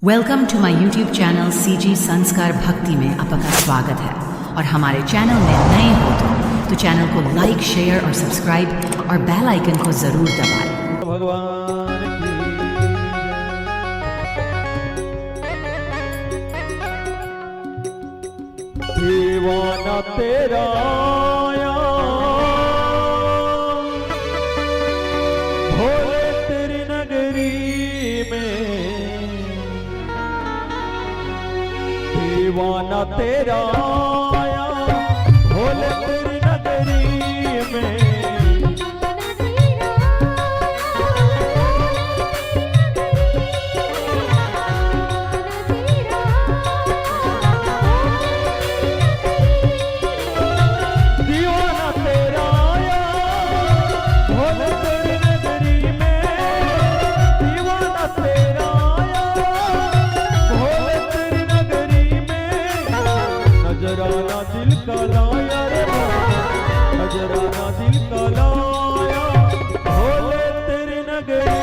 Welcome to my YouTube channel CG Sanskar Bhakti में आपका स्वागत है। और हमारे चैनल में नए हो तो चैनल को लाइक, शेयर और सब्सक्राइब और बेल आइकन को जरूर दबाएं। भगवान की दीवाना तेरा आया, भोले तेरी नगरी में दीवाना तेरा आया, भोले तेरी नगरी में नजराना दिल का लाया रे, नजराना दिल का लाया, भोले तेरी नगरी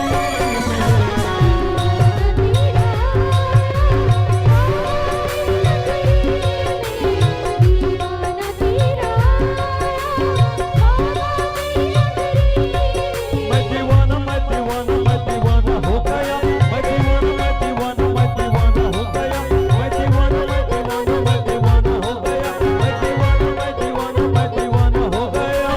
मैं दीवाना मैं दीवाना मैं दीवाना हो गया, मैं दीवाना मैं दीवाना मैं दीवाना हो गया, मैं दीवाना मैं दीवाना मैं दीवाना हो गया, मैं दीवाना मैं दीवाना मैं दीवाना हो गया।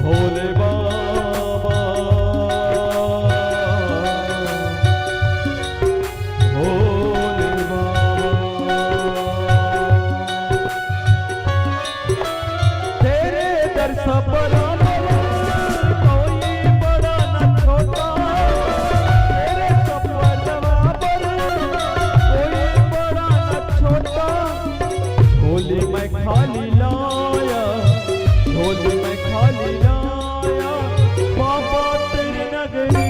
भोले बाबा भोले बाबा तेरे दर्शन पर कोई बड़ा न छोटा, तेरे सपना पर कोई बड़ा न छोटा, भोले मैं खाली लाया, भोले मैं खाली लाया, बाबा तेरी नगरी